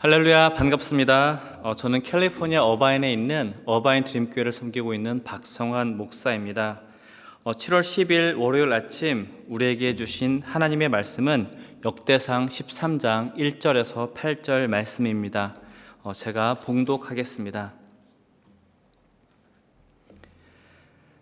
할렐루야, 반갑습니다. 저는 캘리포니아 어바인에 있는 어바인 드림교회를 섬기고 있는 박성환 목사입니다. 7월 10일 월요일 아침 우리에게 주신 하나님의 말씀은 역대상 13장 1절에서 8절 말씀입니다. 제가 봉독하겠습니다.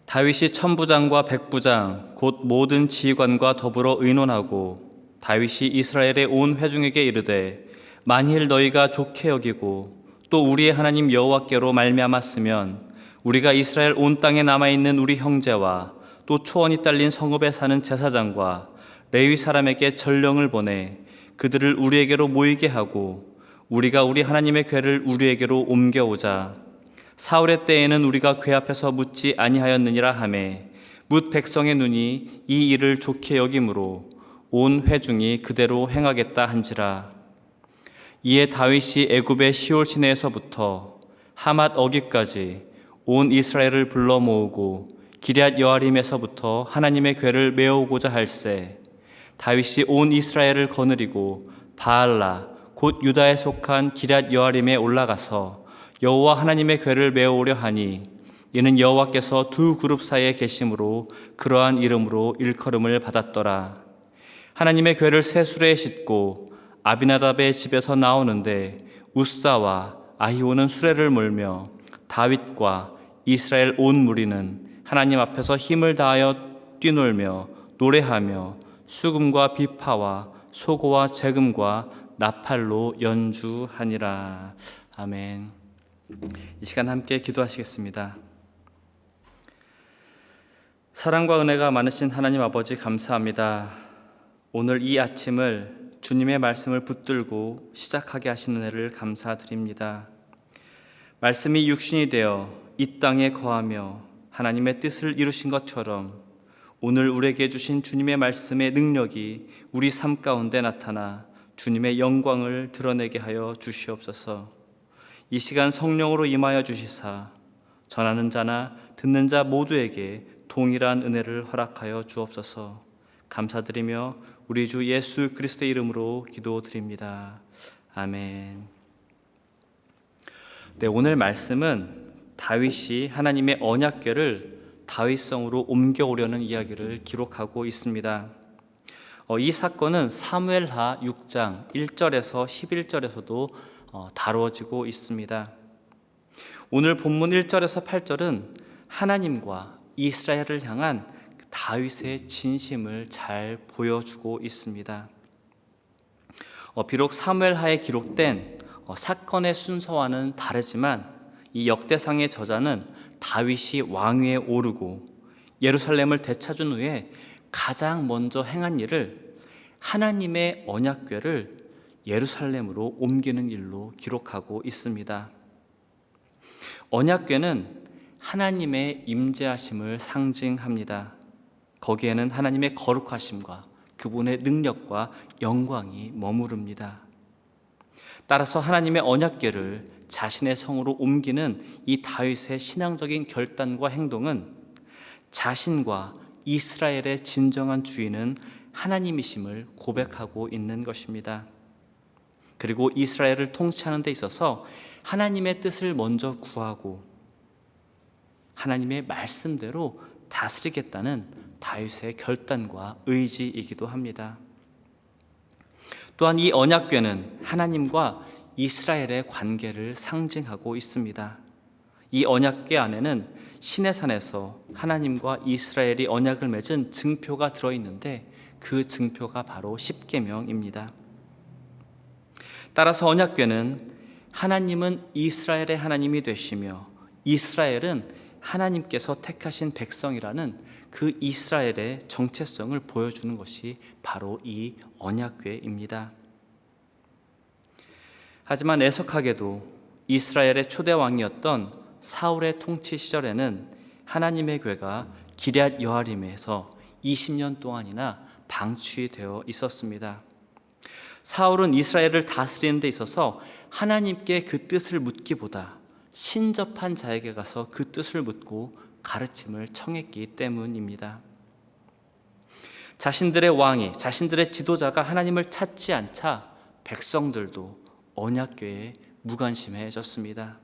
다윗이 천부장과 백부장 곧 모든 지휘관과 더불어 의논하고 다윗이 이스라엘의 온 회중에게 이르되 만일 너희가 좋게 여기고 또 우리의 하나님 여호와께로 말미암았으면 우리가 이스라엘 온 땅에 남아있는 우리 형제와 또 초원이 딸린 성읍에 사는 제사장과 레위 사람에게 전령을 보내 그들을 우리에게로 모이게 하고 우리가 우리 하나님의 궤를 우리에게로 옮겨오자. 사울의 때에는 우리가 궤 앞에서 묻지 아니하였느니라 하매 뭇 백성의 눈이 이 일을 좋게 여김으로 온 회중이 그대로 행하겠다 한지라. 이에 다윗이 애굽의 시올 시내에서부터 하맛 어귀까지 온 이스라엘을 불러 모으고 기럇 여아림에서부터 하나님의 궤를 메어오고자 할세. 다윗이 온 이스라엘을 거느리고 바알라 곧 유다에 속한 기럇 여아림에 올라가서 여호와 하나님의 궤를 메어오려 하니 이는 여호와께서 두 그룹 사이에 계심으로 그러한 이름으로 일컬음을 받았더라. 하나님의 궤를 새 수레에 싣고 아비나답의 집에서 나오는데 우사와 아히오는 수레를 몰며 다윗과 이스라엘 온 무리는 하나님 앞에서 힘을 다하여 뛰놀며 노래하며 수금과 비파와 소고와 재금과 나팔로 연주하니라. 아멘. 이 시간 함께 기도하시겠습니다. 사랑과 은혜가 많으신 하나님 아버지 감사합니다. 오늘 이 아침을 주님의 말씀을 붙들고 시작하게 하신 은혜를 감사드립니다. 말씀이 육신이 되어 이 땅에 거하며 하나님의 뜻을 이루신 것처럼 오늘 우리에게 주신 주님의 말씀의 능력이 우리 삶 가운데 나타나 주님의 영광을 드러내게 하여 주시옵소서. 이 시간 성령으로 임하여 주시사 전하는 자나 듣는 자 모두에게 동일한 은혜를 허락하여 주옵소서. 감사드리며 우리 주 예수 그리스도의 이름으로 기도드립니다. 아멘. 네, 오늘 말씀은 다윗이 하나님의 언약궤를 다윗성으로 옮겨오려는 이야기를 기록하고 있습니다. 이 사건은 사무엘하 6장 1절에서 11절에서도 다루어지고 있습니다. 오늘 본문 1절에서 8절은 하나님과 이스라엘을 향한 다윗의 진심을 잘 보여주고 있습니다. 비록 사무엘하에 기록된 사건의 순서와는 다르지만 이 역대상의 저자는 다윗이 왕위에 오르고 예루살렘을 되찾은 후에 가장 먼저 행한 일을 하나님의 언약궤를 예루살렘으로 옮기는 일로 기록하고 있습니다. 언약궤는 하나님의 임재하심을 상징합니다. 거기에는 하나님의 거룩하심과 그분의 능력과 영광이 머무릅니다. 따라서 하나님의 언약궤를 자신의 성으로 옮기는 이 다윗의 신앙적인 결단과 행동은 자신과 이스라엘의 진정한 주인은 하나님이심을 고백하고 있는 것입니다. 그리고 이스라엘을 통치하는 데 있어서 하나님의 뜻을 먼저 구하고 하나님의 말씀대로 다스리겠다는 다윗의 결단과 의지이기도 합니다. 또한 이 언약궤는 하나님과 이스라엘의 관계를 상징하고 있습니다. 이 언약궤 안에는 시내산에서 하나님과 이스라엘이 언약을 맺은 증표가 들어있는데 그 증표가 바로 십계명입니다. 따라서 언약궤는 하나님은 이스라엘의 하나님이 되시며 이스라엘은 하나님께서 택하신 백성이라는 그 이스라엘의 정체성을 보여주는 것이 바로 이 언약궤입니다. 하지만 애석하게도 이스라엘의 초대 왕이었던 사울의 통치 시절에는 하나님의 궤가 기럇 여아림에서 20년 동안이나 방치되어 있었습니다. 사울은 이스라엘을 다스리는 데 있어서 하나님께 그 뜻을 묻기보다 신접한 자에게 가서 그 뜻을 묻고 가르침을 청했기 때문입니다. 자신들의 왕이, 자신들의 지도자가 하나님을 찾지 않자 백성들도 언약궤에 무관심해졌습니다.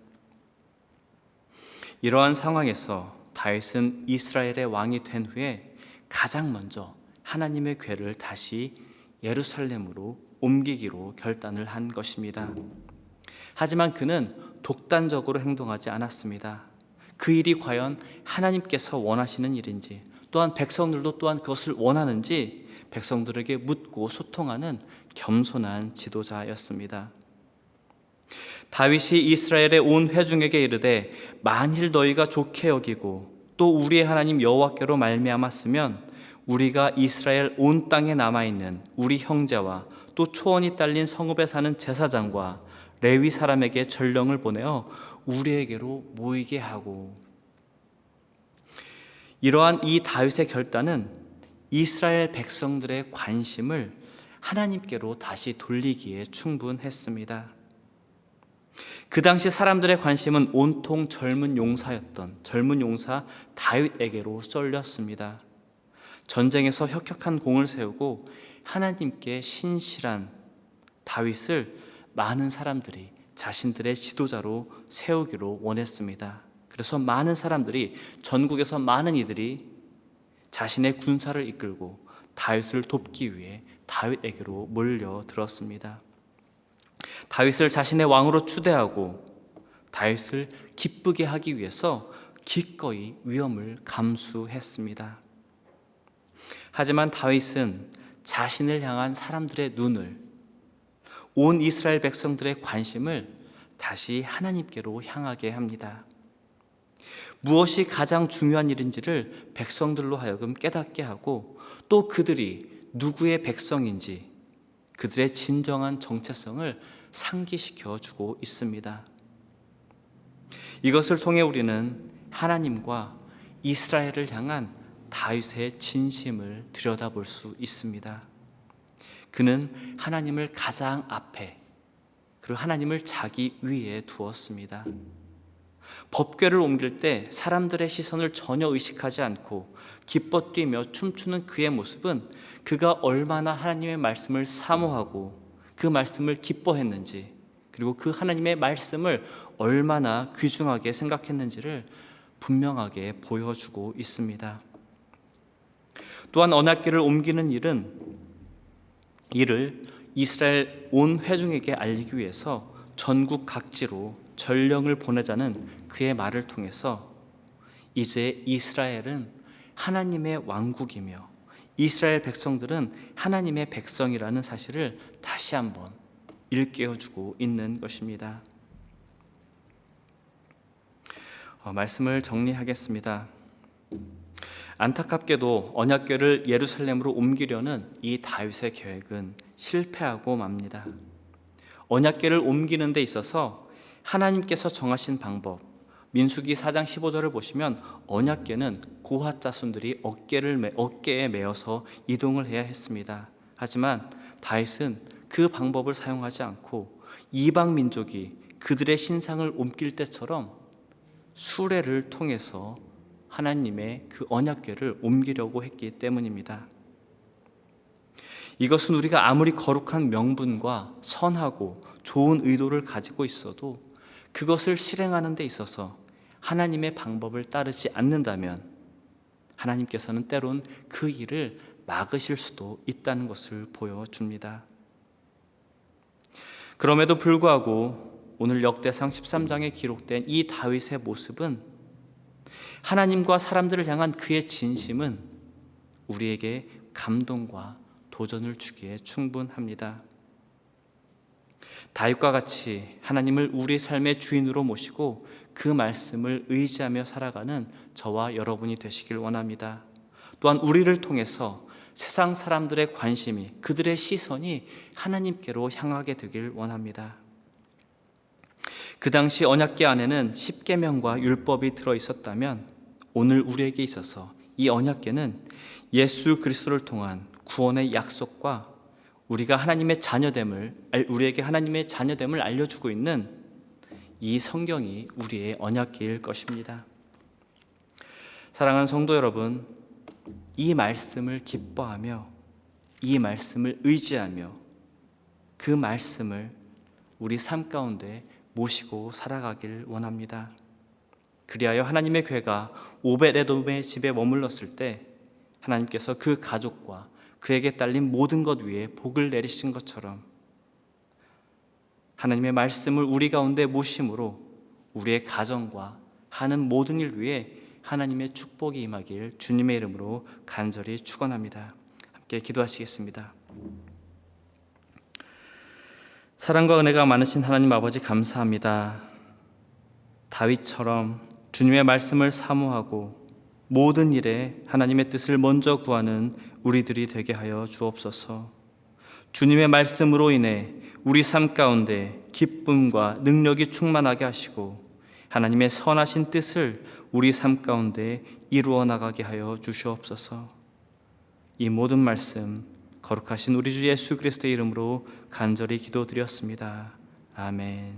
이러한 상황에서 다윗은 이스라엘의 왕이 된 후에 가장 먼저 하나님의 궤를 다시 예루살렘으로 옮기기로 결단을 한 것입니다. 하지만 그는 독단적으로 행동하지 않았습니다. 그 일이 과연 하나님께서 원하시는 일인지, 또한 백성들도 또한 그것을 원하는지 백성들에게 묻고 소통하는 겸손한 지도자였습니다. 다윗이 이스라엘의 온 회중에게 이르되 만일 너희가 좋게 여기고 또 우리의 하나님 여호와께로 말미암았으면 우리가 이스라엘 온 땅에 남아있는 우리 형제와 또 초원이 딸린 성읍에 사는 제사장과 레위 사람에게 전령을 보내어 우리에게로 모이게 하고. 이러한 이 다윗의 결단은 이스라엘 백성들의 관심을 하나님께로 다시 돌리기에 충분했습니다. 그 당시 사람들의 관심은 온통 젊은 용사 다윗에게로 쏠렸습니다. 전쟁에서 혁혁한 공을 세우고 하나님께 신실한 다윗을 많은 사람들이 자신들의 지도자로 세우기로 원했습니다. 그래서 많은 사람들이, 전국에서 많은 이들이 자신의 군사를 이끌고 다윗을 돕기 위해 다윗에게로 몰려들었습니다. 다윗을 자신의 왕으로 추대하고 다윗을 기쁘게 하기 위해서 기꺼이 위험을 감수했습니다. 하지만 다윗은 자신을 향한 사람들의 눈을, 온 이스라엘 백성들의 관심을 다시 하나님께로 향하게 합니다. 무엇이 가장 중요한 일인지를 백성들로 하여금 깨닫게 하고, 또 그들이 누구의 백성인지 그들의 진정한 정체성을 상기시켜 주고 있습니다. 이것을 통해 우리는 하나님과 이스라엘을 향한 다윗의 진심을 들여다볼 수 있습니다. 그는 하나님을 가장 앞에, 그리고 하나님을 자기 위에 두었습니다. 법궤를 옮길 때 사람들의 시선을 전혀 의식하지 않고 기뻐 뛰며 춤추는 그의 모습은 그가 얼마나 하나님의 말씀을 사모하고 그 말씀을 기뻐했는지, 그리고 그 하나님의 말씀을 얼마나 귀중하게 생각했는지를 분명하게 보여주고 있습니다. 또한 언약궤를 옮기는 일을 이스라엘 온 회중에게 알리기 위해서 전국 각지로 전령을 보내자는 그의 말을 통해서 이제 이스라엘은 하나님의 왕국이며 이스라엘 백성들은 하나님의 백성이라는 사실을 다시 한번 일깨워주고 있는 것입니다. 말씀을 정리하겠습니다. 안타깝게도 언약궤를 예루살렘으로 옮기려는 이 다윗의 계획은 실패하고 맙니다. 언약궤를 옮기는 데 있어서 하나님께서 정하신 방법, 민수기 4장 15절을 보시면 언약궤는 고핫 자손들이 어깨에 메어서 이동을 해야 했습니다. 하지만 다윗은 그 방법을 사용하지 않고 이방 민족이 그들의 신상을 옮길 때처럼 수레를 통해서 하나님의 그 언약궤를 옮기려고 했기 때문입니다. 이것은 우리가 아무리 거룩한 명분과 선하고 좋은 의도를 가지고 있어도 그것을 실행하는 데 있어서 하나님의 방법을 따르지 않는다면 하나님께서는 때론 그 일을 막으실 수도 있다는 것을 보여줍니다. 그럼에도 불구하고 오늘 역대상 13장에 기록된 이 다윗의 모습은, 하나님과 사람들을 향한 그의 진심은 우리에게 감동과 도전을 주기에 충분합니다. 다윗과 같이 하나님을 우리 삶의 주인으로 모시고 그 말씀을 의지하며 살아가는 저와 여러분이 되시길 원합니다. 또한 우리를 통해서 세상 사람들의 관심이, 그들의 시선이 하나님께로 향하게 되길 원합니다. 그 당시 언약궤 안에는 십계명과 율법이 들어있었다면 오늘 우리에게 있어서 이 언약궤는 예수 그리스도를 통한 구원의 약속과 우리에게 하나님의 자녀됨을 알려주고 있는 이 성경이 우리의 언약궤일 것입니다. 사랑하는 성도 여러분, 이 말씀을 기뻐하며 이 말씀을 의지하며 그 말씀을 우리 삶 가운데 모시고 살아가길 원합니다. 그리하여 하나님의 괴가 오벳에돔의 집에 머물렀을 때 하나님께서 그 가족과 그에게 딸린 모든 것 위에 복을 내리신 것처럼 하나님의 말씀을 우리 가운데 모심으로 우리의 가정과 하는 모든 일 위에 하나님의 축복이 임하길 주님의 이름으로 간절히 축원합니다. 함께 기도하시겠습니다. 사랑과 은혜가 많으신 하나님 아버지 감사합니다. 다윗처럼 주님의 말씀을 사모하고 모든 일에 하나님의 뜻을 먼저 구하는 우리들이 되게 하여 주옵소서. 주님의 말씀으로 인해 우리 삶 가운데 기쁨과 능력이 충만하게 하시고 하나님의 선하신 뜻을 우리 삶 가운데 이루어 나가게 하여 주시옵소서. 이 모든 말씀 거룩하신 우리 주 예수 그리스도의 이름으로 간절히 기도드렸습니다. 아멘.